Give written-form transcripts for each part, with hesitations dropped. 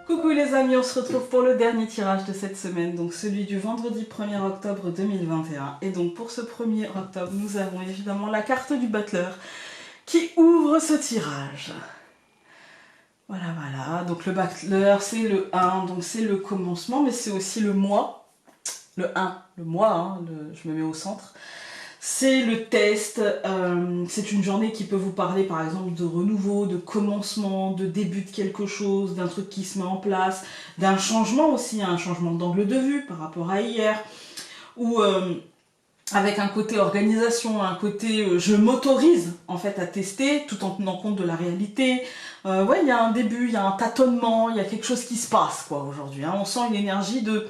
Coucou les amis, on se retrouve pour le dernier tirage de cette semaine, donc celui du vendredi 1er octobre 2021. Et donc pour ce 1er octobre, nous avons évidemment la carte du battleur qui ouvre ce tirage. Voilà, donc le battleur c'est le 1, donc c'est le commencement, mais c'est aussi le mois. Le 1, le mois, hein, je me mets au centre. C'est le test, c'est une journée qui peut vous parler par exemple de renouveau, de commencement, de début de quelque chose, d'un truc qui se met en place, d'un changement aussi, un changement d'angle de vue par rapport à hier, ou avec un côté organisation, un côté je m'autorise en fait à tester tout en tenant compte de la réalité. Ouais, il y a un début, il y a un tâtonnement, il y a quelque chose qui se passe quoi aujourd'hui, hein. On sent une énergie de...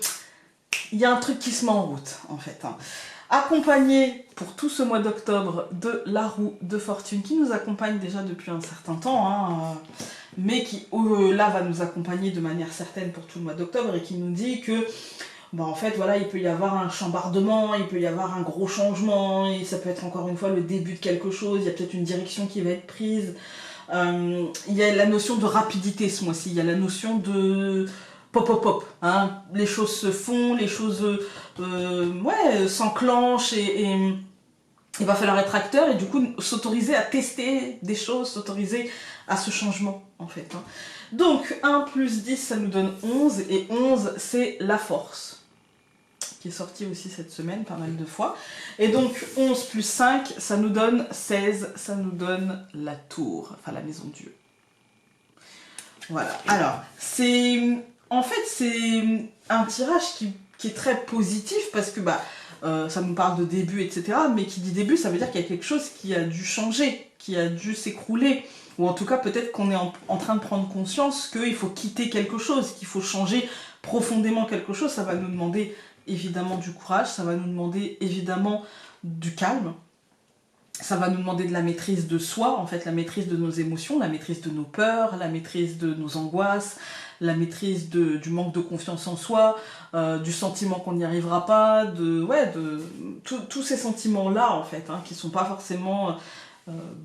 Il y a un truc qui se met en route en fait, hein. Accompagné pour tout ce mois d'octobre de la roue de fortune qui nous accompagne déjà depuis un certain temps, hein, mais qui là va nous accompagner de manière certaine pour tout le mois d'octobre et qui nous dit que bah, en fait voilà, il peut y avoir un chambardement, il peut y avoir un gros changement et ça peut être encore une fois le début de quelque chose, il y a peut-être une direction qui va être prise. Il y a la notion de rapidité ce mois-ci, il y a la notion de pop, hein. Les choses se font, les choses ouais, s'enclenchent et il va falloir être acteur et du coup s'autoriser à tester des choses, s'autoriser à ce changement en fait, hein. Donc 1 plus 10 ça nous donne 11 et 11 c'est la force qui est sortie aussi cette semaine pas mal de fois. Et donc 11 plus 5 ça nous donne 16, ça nous donne la tour, enfin la maison Dieu. Voilà, alors c'est... En fait, c'est un tirage qui est très positif parce que bah, ça nous parle de début, etc. Mais qui dit début, ça veut dire qu'il y a quelque chose qui a dû changer, qui a dû s'écrouler. Ou en tout cas, peut-être qu'on est en train de prendre conscience qu'il faut quitter quelque chose, qu'il faut changer profondément quelque chose. Ça va nous demander évidemment du courage, ça va nous demander évidemment du calme. Ça va nous demander de la maîtrise de soi, en fait, la maîtrise de nos émotions, la maîtrise de nos peurs, la maîtrise de nos angoisses, la maîtrise du manque de confiance en soi, du sentiment qu'on n'y arrivera pas, de tous ces sentiments-là, en fait, hein, qui ne sont pas forcément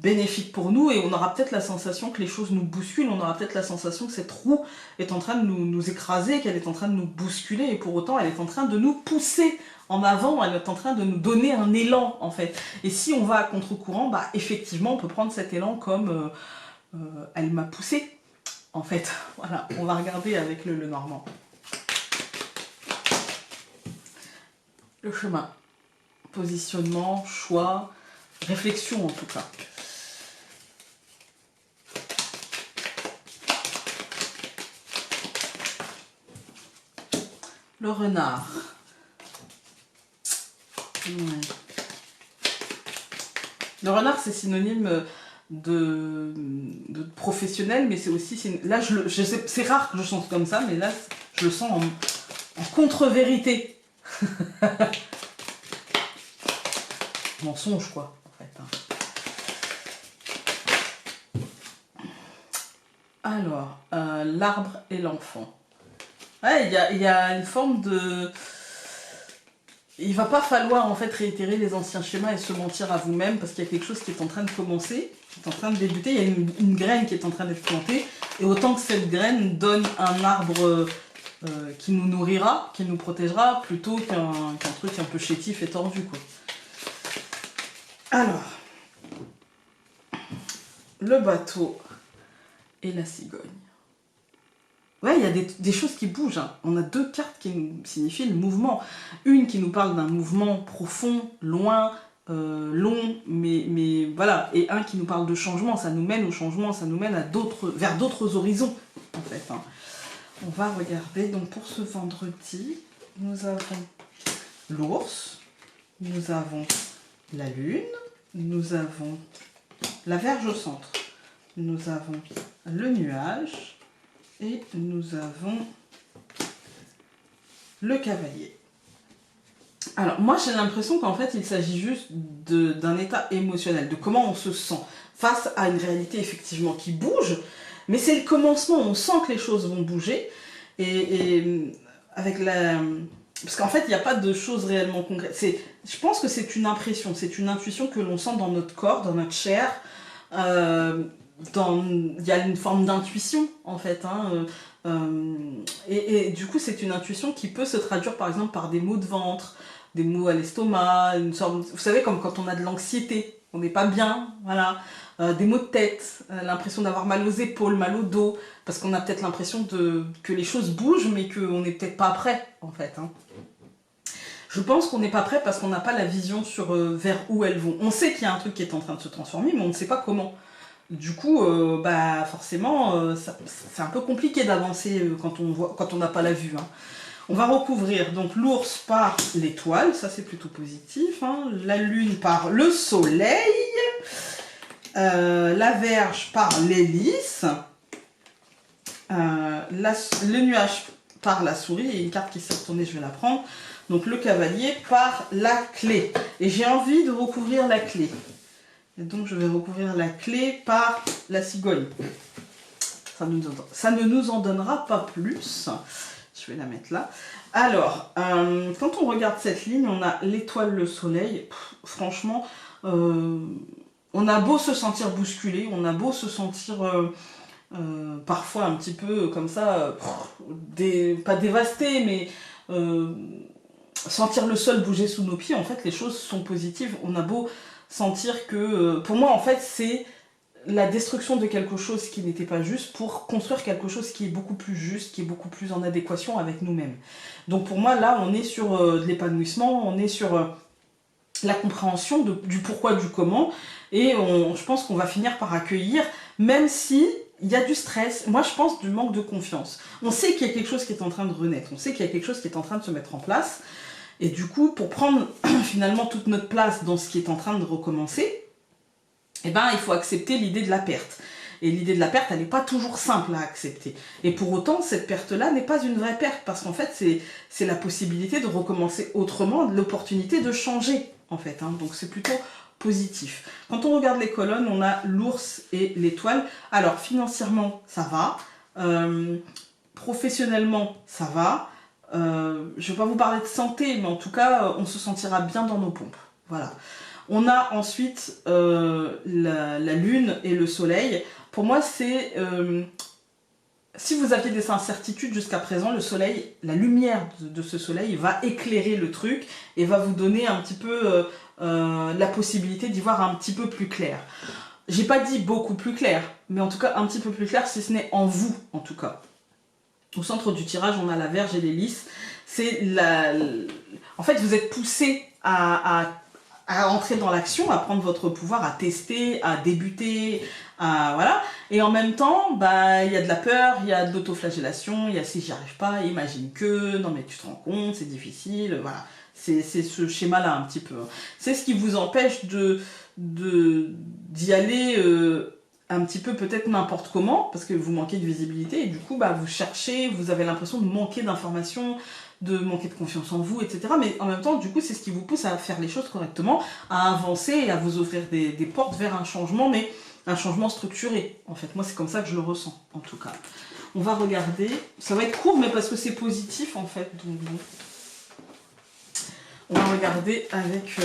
bénéfiques pour nous, et on aura peut-être la sensation que les choses nous bousculent, on aura peut-être la sensation que cette roue est en train de nous écraser, qu'elle est en train de nous bousculer, et pour autant, elle est en train de nous pousser en avant, elle est en train de nous donner un élan en fait. Et si on va à contre-courant, bah effectivement on peut prendre cet élan comme elle m'a poussé en fait. Voilà, on va regarder avec le Normand. Le chemin, positionnement, choix, réflexion en tout cas. Le renard. Ouais. Le renard, c'est synonyme de professionnel, mais c'est aussi... Là, c'est rare que je sente comme ça, mais là, je le sens en contre-vérité. Mensonge, quoi, en fait. Alors, l'arbre et l'enfant. Ouais, il y a une forme de... Il va pas falloir en fait réitérer les anciens schémas et se mentir à vous-même parce qu'il y a quelque chose qui est en train de commencer, qui est en train de débuter, il y a une graine qui est en train d'être plantée, et autant que cette graine donne un arbre qui nous nourrira, qui nous protégera, plutôt qu'un truc un peu chétif et tordu, quoi. Alors, le bateau et la cigogne. Ouais, il y a des choses qui bougent, hein. On a deux cartes qui nous signifient le mouvement. Une qui nous parle d'un mouvement profond, loin, long, mais voilà. Et un qui nous parle de changement, ça nous mène au changement, ça nous mène à vers d'autres horizons, en fait, hein. On va regarder, donc pour ce vendredi, nous avons l'ours, nous avons la lune, nous avons la Vierge au centre, nous avons le nuage, et nous avons le cavalier. Alors moi j'ai l'impression qu'en fait il s'agit juste d'un état émotionnel, de comment on se sent face à une réalité effectivement qui bouge, mais c'est le commencement, on sent que les choses vont bouger, et avec la... Parce qu'en fait il n'y a pas de choses réellement concrètes, je pense que c'est une impression, c'est une intuition que l'on sent dans notre corps, dans notre chair, il y a une forme d'intuition en fait, hein, et du coup c'est une intuition qui peut se traduire par exemple par des maux de ventre, des maux à l'estomac, une sorte, vous savez, comme quand on a de l'anxiété, on n'est pas bien, voilà, des maux de tête, l'impression d'avoir mal aux épaules, mal au dos, parce qu'on a peut-être l'impression que les choses bougent mais qu'on n'est peut-être pas prêt en fait, hein. Je pense qu'on n'est pas prêt parce qu'on n'a pas la vision sur vers où elles vont. On sait qu'il y a un truc qui est en train de se transformer, mais on ne sait pas comment. Du coup, bah forcément, c'est un peu compliqué d'avancer quand on n'a pas la vue, hein. On va recouvrir donc l'ours par l'étoile, ça c'est plutôt positif, hein. La lune par le soleil, la Vierge par l'hélice, le nuage par la souris, et une carte qui s'est retournée, je vais la prendre. Donc le cavalier par la clé. Et j'ai envie de recouvrir la clé. Et donc je vais recouvrir la clé par la cigogne. Ça ne nous en donnera pas plus. Je vais la mettre là. Alors, quand on regarde cette ligne, on a l'étoile, le soleil. Franchement, on a beau se sentir bousculé, on a beau se sentir parfois un petit peu comme ça, pas dévasté, mais sentir le sol bouger sous nos pieds. En fait, les choses sont positives. On a beau sentir que, pour moi, en fait, c'est la destruction de quelque chose qui n'était pas juste pour construire quelque chose qui est beaucoup plus juste, qui est beaucoup plus en adéquation avec nous-mêmes. Donc pour moi, là, on est sur de l'épanouissement, on est sur la compréhension du pourquoi, du comment, et je pense qu'on va finir par accueillir, même si il y a du stress, moi je pense du manque de confiance. On sait qu'il y a quelque chose qui est en train de renaître, on sait qu'il y a quelque chose qui est en train de se mettre en place, et du coup, pour prendre finalement toute notre place dans ce qui est en train de recommencer, eh ben, il faut accepter l'idée de la perte. Et l'idée de la perte, elle n'est pas toujours simple à accepter. Et pour autant, cette perte-là n'est pas une vraie perte, parce qu'en fait, c'est la possibilité de recommencer autrement, l'opportunité de changer, en fait, hein. Donc c'est plutôt positif. Quand on regarde les colonnes, on a l'ours et l'étoile. Alors, financièrement, ça va. Professionnellement, ça va. Je ne vais pas vous parler de santé, mais en tout cas, on se sentira bien dans nos pompes. Voilà. On a ensuite la lune et le soleil. Pour moi, c'est... si vous aviez des incertitudes jusqu'à présent, le soleil, la lumière de ce soleil va éclairer le truc et va vous donner un petit peu la possibilité d'y voir un petit peu plus clair. J'ai pas dit beaucoup plus clair, mais en tout cas un petit peu plus clair, si ce n'est en vous, en tout cas. Au centre du tirage, on a la Vierge et l'hélice. C'est en fait, vous êtes poussé à entrer dans l'action, à prendre votre pouvoir, à tester, à débuter, voilà. Et en même temps, bah, il y a de la peur, il y a de l'autoflagellation, il y a si j'y arrive pas, imagine que, non mais tu te rends compte, c'est difficile, voilà. C'est ce schéma-là un petit peu. C'est ce qui vous empêche d'y aller un petit peu peut-être n'importe comment, parce que vous manquez de visibilité, et du coup, bah, vous cherchez, vous avez l'impression de manquer d'informations, de manquer de confiance en vous, etc. Mais en même temps, du coup, c'est ce qui vous pousse à faire les choses correctement, à avancer et à vous ouvrir des portes vers un changement, mais un changement structuré. En fait, moi, c'est comme ça que je le ressens, en tout cas. On va regarder. Ça va être court, mais parce que c'est positif, en fait. Donc, bon. On va regarder avec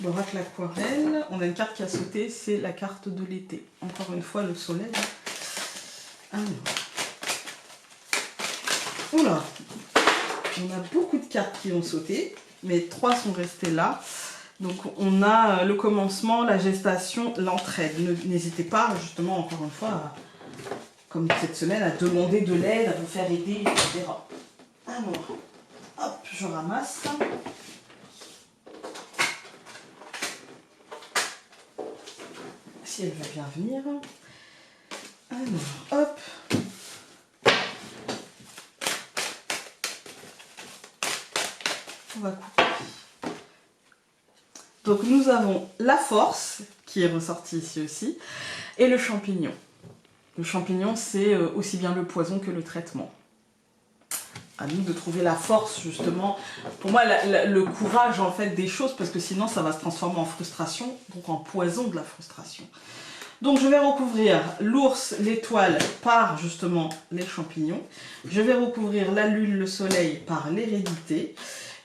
l'oracle aquarelle. On a une carte qui a sauté, c'est la carte de l'été. Encore une fois, le soleil. Alors. Oula! On a beaucoup de cartes qui ont sauté, mais 3 sont restées là. Donc on a le commencement, la gestation, l'entraide. N'hésitez pas, justement, encore une fois, comme cette semaine, à demander de l'aide, à vous faire aider, etc. Alors, hop, je ramasse. Si elle va bien venir. Alors, hop. On va couper. Donc nous avons la force, qui est ressortie ici aussi, et le champignon. Le champignon, c'est aussi bien le poison que le traitement. À nous de trouver la force, justement. Pour moi, le courage, en fait, des choses, parce que sinon, ça va se transformer en frustration, donc en poison de la frustration. Donc je vais recouvrir l'ours, l'étoile par, justement, les champignons. Je vais recouvrir la lune, le soleil par l'hérédité.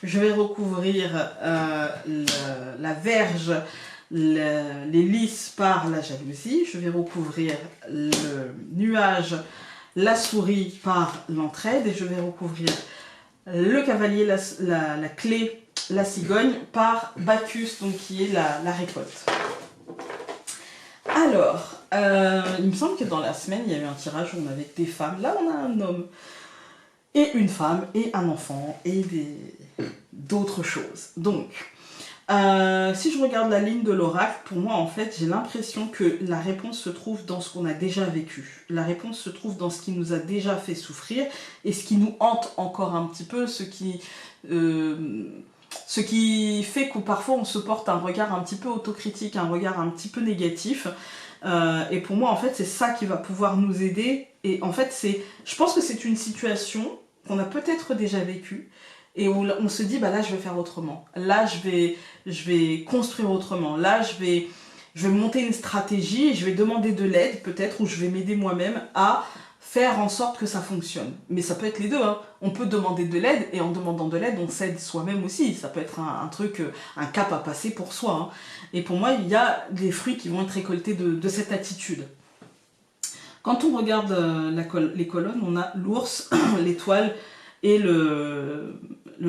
Je vais recouvrir la Vierge les lys par la jalousie. Je vais recouvrir le nuage, la souris par l'entraide. Et je vais recouvrir le cavalier, la clé, la cigogne par Bacchus, donc qui est la récolte. Alors, il me semble que dans la semaine, il y a eu un tirage où on avait des femmes. Là, on a un homme et une femme et un enfant et d'autres choses. Donc, si je regarde la ligne de l'oracle, pour moi, en fait, j'ai l'impression que la réponse se trouve dans ce qu'on a déjà vécu. La réponse se trouve dans ce qui nous a déjà fait souffrir et ce qui nous hante encore un petit peu, ce qui fait que parfois on se porte un regard un petit peu autocritique, un regard un petit peu négatif. Et pour moi, en fait, c'est ça qui va pouvoir nous aider. Et en fait, je pense que c'est une situation qu'on a peut-être déjà vécue et où on se dit, bah là, je vais faire autrement. Là, je vais construire autrement. Là, je vais monter une stratégie et je vais demander de l'aide, peut-être, ou je vais m'aider moi-même à faire en sorte que ça fonctionne. Mais ça peut être les deux, hein. On peut demander de l'aide, et en demandant de l'aide, on s'aide soi-même aussi. Ça peut être un truc, un cap à passer pour soi, hein. Et pour moi, il y a des fruits qui vont être récoltés de cette attitude. Quand on regarde les colonnes, on a l'ours, l'étoile et le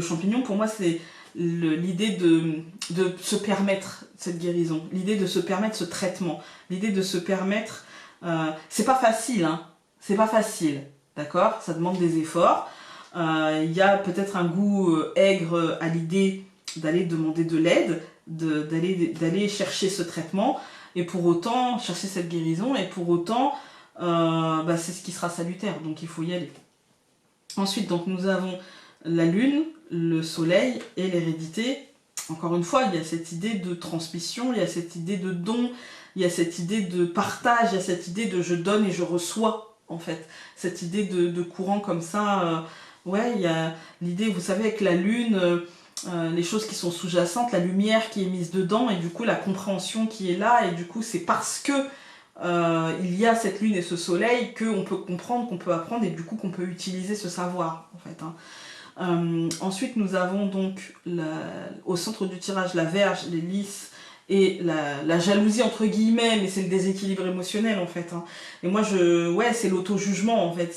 champignon. Pour moi, c'est l'idée de se permettre cette guérison, l'idée de se permettre ce traitement, l'idée de se permettre... c'est pas facile, hein. C'est pas facile, d'accord? Ça demande des efforts. Il y a peut-être un goût aigre à l'idée d'aller demander de l'aide, d'aller chercher ce traitement, et pour autant, chercher cette guérison, et pour autant, c'est ce qui sera salutaire, donc il faut y aller. Ensuite, donc, nous avons la lune, le soleil et l'hérédité. Encore une fois, il y a cette idée de transmission, il y a cette idée de don, il y a cette idée de partage, il y a cette idée de je donne et je reçois, en fait. Cette idée de courant comme ça. Ouais, il y a l'idée, vous savez, avec la lune, les choses qui sont sous-jacentes, la lumière qui est mise dedans, et du coup, la compréhension qui est là, et du coup, c'est parce que il y a cette lune et ce soleil qu'on peut comprendre, qu'on peut apprendre, et du coup, qu'on peut utiliser ce savoir, en fait, hein. Ensuite, nous avons donc au centre du tirage la Vierge, les lys et la jalousie entre guillemets, mais c'est le déséquilibre émotionnel en fait, hein. Et moi, c'est l'auto-jugement en fait.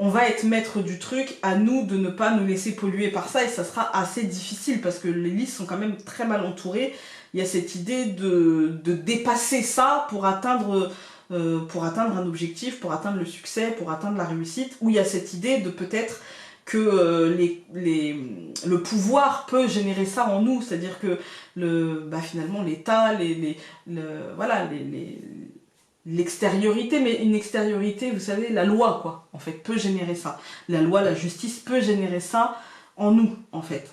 On va être maître du truc, à nous de ne pas nous laisser polluer par ça, et ça sera assez difficile parce que les lys sont quand même très mal entourés. Il y a cette idée de dépasser ça pour atteindre un objectif, pour atteindre le succès, pour atteindre la réussite, où il y a cette idée de peut-être que le pouvoir peut générer ça en nous, c'est-à-dire que finalement l'État, l'extériorité, mais une extériorité, vous savez, la loi, quoi, en fait, peut générer ça. La loi, la justice peut générer ça en nous, en fait.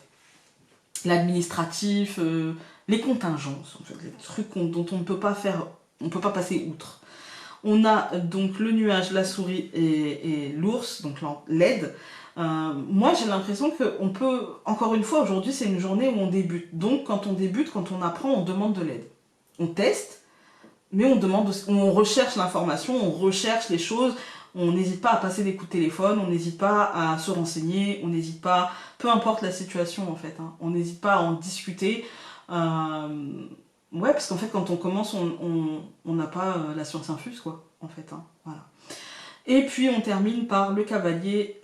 L'administratif, les contingences, en fait, les trucs dont on ne peut pas faire, on ne peut pas passer outre. On a donc le nuage, la souris et l'ours, donc l'aide. Moi, j'ai l'impression qu'on peut, encore une fois, aujourd'hui, c'est une journée où on débute. Donc, quand on débute, quand on apprend, on demande de l'aide. On teste, mais on recherche l'information, on recherche les choses, on n'hésite pas à passer des coups de téléphone, on n'hésite pas à se renseigner, on n'hésite pas, peu importe la situation, en fait, hein, on n'hésite pas à en discuter. Ouais, parce qu'en fait, quand on commence, on n'a pas la science infuse, quoi, en fait, hein, voilà. Et puis on termine par le cavalier,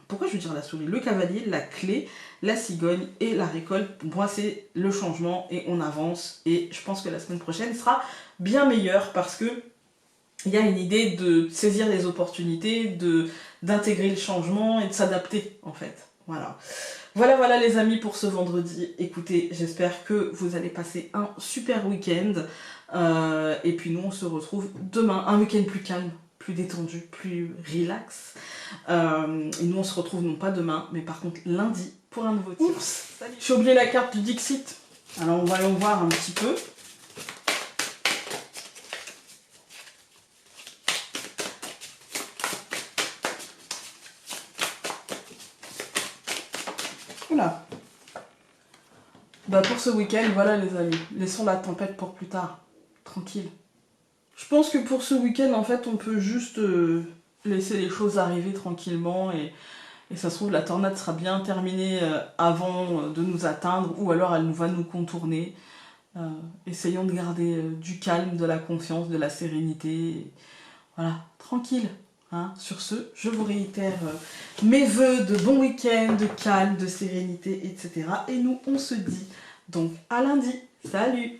pourquoi je veux dire la souris? Le cavalier, la clé, la cigogne et la récolte. Pour moi, c'est le changement et on avance. Et je pense que la semaine prochaine sera bien meilleure parce que il y a une idée de saisir les opportunités, d'intégrer le changement et de s'adapter, en fait. Voilà. Voilà les amis pour ce vendredi. Écoutez, j'espère que vous allez passer un super week-end. Et puis nous, on se retrouve demain. Un week-end plus calme, plus détendu, plus relax. Et nous, on se retrouve non pas demain, mais par contre lundi pour un nouveau tir. J'ai oublié la carte du Dixit. Alors, on va aller voir un petit peu. Oula. Bah pour ce week-end, voilà les amis. Laissons la tempête pour plus tard. Tranquille. Je pense que pour ce week-end, en fait, on peut juste laisser les choses arriver tranquillement et ça se trouve, la tornade sera bien terminée avant de nous atteindre ou alors elle va nous contourner. Essayons de garder du calme, de la confiance, de la sérénité. Voilà, tranquille. Hein. Sur ce, je vous réitère mes vœux de bon week-end, de calme, de sérénité, etc. Et nous, on se dit donc à lundi. Salut!